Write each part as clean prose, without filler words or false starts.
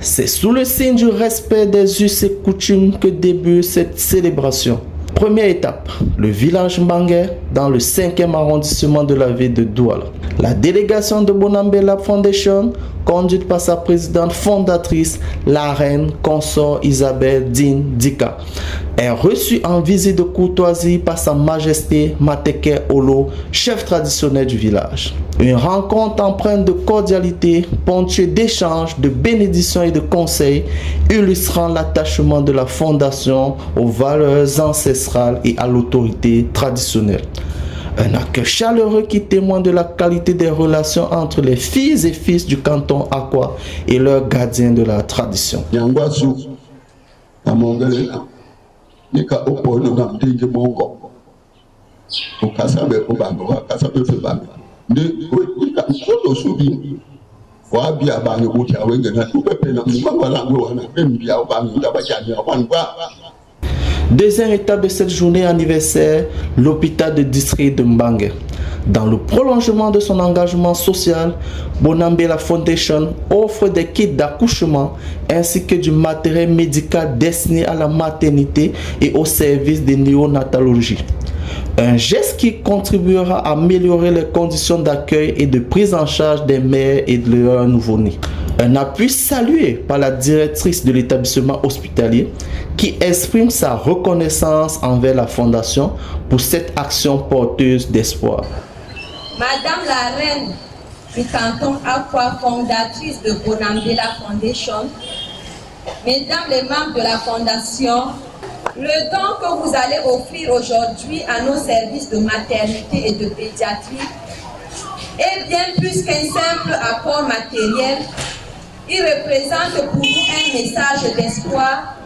C'est sous le signe du respect des us et coutumes que débute cette célébration. Première étape, le village Mbangé dans le 5e arrondissement de la ville de Douala. La délégation de Bonambela Foundation, conduite par sa présidente fondatrice, la reine consort Isabelle Dine Dika, est reçue en visite de courtoisie par sa majesté Mateke Olo, chef traditionnel du village. Une rencontre empreinte de cordialité, ponctuée d'échanges, de bénédictions et de conseils, illustrant l'attachement de la fondation aux valeurs ancestrales et à l'autorité traditionnelle. Un accueil chaleureux qui témoigne de la qualité des relations entre les filles et fils du canton Akwa et leurs gardiens de la tradition. Deuxième étape de cette journée anniversaire, l'hôpital de district de Mbangé. Dans le prolongement de son engagement social, Bonambela Foundation offre des kits d'accouchement ainsi que du matériel médical destiné à la maternité et au service de néonatologie. Un geste qui contribuera à améliorer les conditions d'accueil et de prise en charge des mères et de leurs nouveau-nés. Un appui salué par la directrice de l'établissement hospitalier qui exprime sa reconnaissance envers la Fondation pour cette action porteuse d'espoir. Madame la reine du canton Akwa, fondatrice de Bonambela Foundation, mesdames les membres de la Fondation, le don que vous allez offrir aujourd'hui à nos services de maternité et de pédiatrie est bien plus qu'un simple apport matériel. Il représente pour nous un message d'espoir,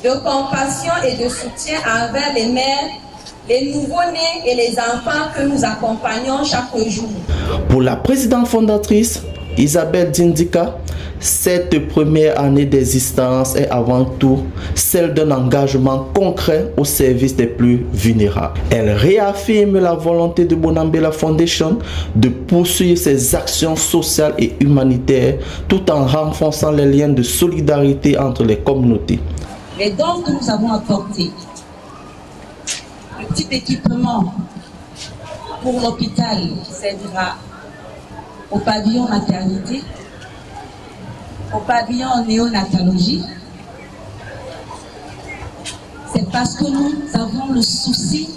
de compassion et de soutien envers les mères, les nouveau-nés et les enfants que nous accompagnons chaque jour. Pour la présidente fondatrice, Isabelle Dindika, cette première année d'existence est avant tout celle d'un engagement concret au service des plus vulnérables. Elle réaffirme la volonté de Bonambela Foundation de poursuivre ses actions sociales et humanitaires tout en renforçant les liens de solidarité entre les communautés. Les dons que nous avons apportés, le petit équipement pour l'hôpital qui servira au pavillon maternité, au pavillon néonatologie, c'est parce que nous avons le souci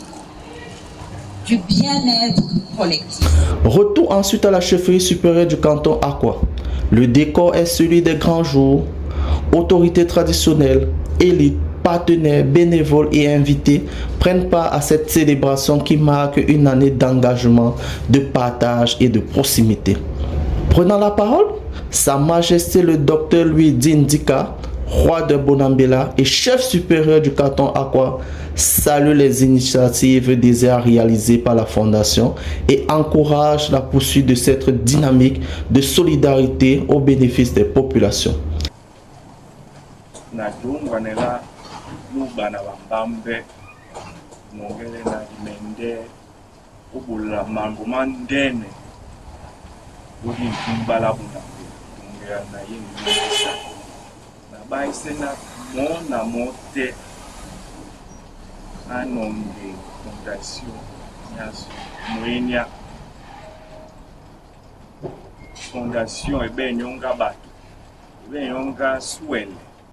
du bien-être collectif. Retour ensuite à la chefferie supérieure du canton Akwa. Le décor est celui des grands jours. Autorités traditionnelles, élites, partenaires, bénévoles et invités prennent part à cette célébration qui marque une année d'engagement, de partage et de proximité. Prenant la parole, Sa Majesté le Docteur Louis Dine Dika, roi de Bonambela et chef supérieur du canton Akwa, salue les initiatives déjà réalisées par la Fondation et encourage la poursuite de cette dynamique de solidarité au bénéfice des populations.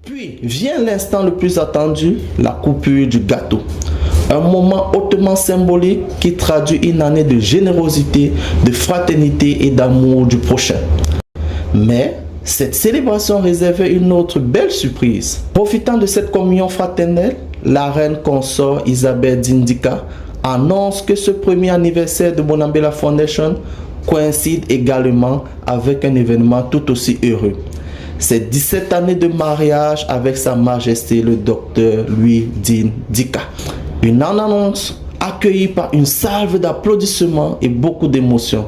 Puis vient l'instant le plus attendu, la coupure du gâteau. Un moment hautement symbolique qui traduit une année de générosité, de fraternité et d'amour du prochain. Mais cette célébration réservait une autre belle surprise. Profitant de cette communion fraternelle, la reine consort Isabelle Dindika annonce que ce premier anniversaire de Bonambela Foundation coïncide également avec un événement tout aussi heureux. C'est 17 années de mariage avec Sa Majesté le Docteur Louis Dine Dika. Une annonce accueillie par une salve d'applaudissements et beaucoup d'émotions.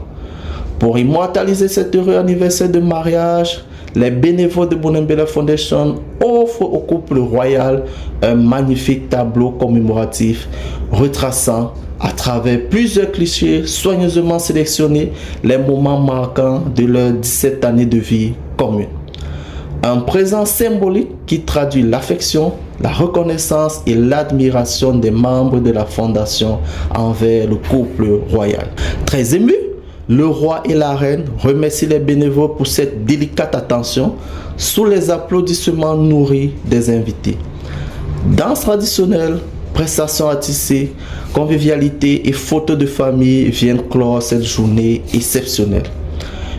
Pour immortaliser cet heureux anniversaire de mariage, les bénévoles de Bonambela Foundation offrent au couple royal un magnifique tableau commémoratif retraçant à travers plusieurs clichés soigneusement sélectionnés les moments marquants de leurs 17 années de vie commune. Un présent symbolique qui traduit l'affection, la reconnaissance et l'admiration des membres de la fondation envers le couple royal. Très ému, le roi et la reine remercient les bénévoles pour cette délicate attention sous les applaudissements nourris des invités. Danse traditionnelle, prestations artistiques, convivialité et photos de famille viennent clore cette journée exceptionnelle.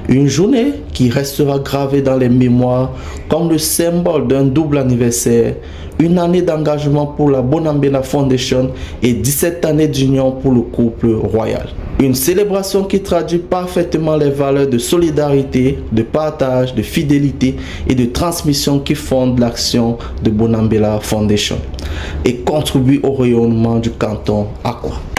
Une journée qui restera gravée dans les mémoires comme le symbole d'un double anniversaire, une année d'engagement pour la Bonambela Foundation et 17 années d'union pour le couple royal. Une célébration qui traduit parfaitement les valeurs de solidarité, de partage, de fidélité et de transmission qui fondent l'action de Bonambela Foundation et contribuent au rayonnement du canton Akwa.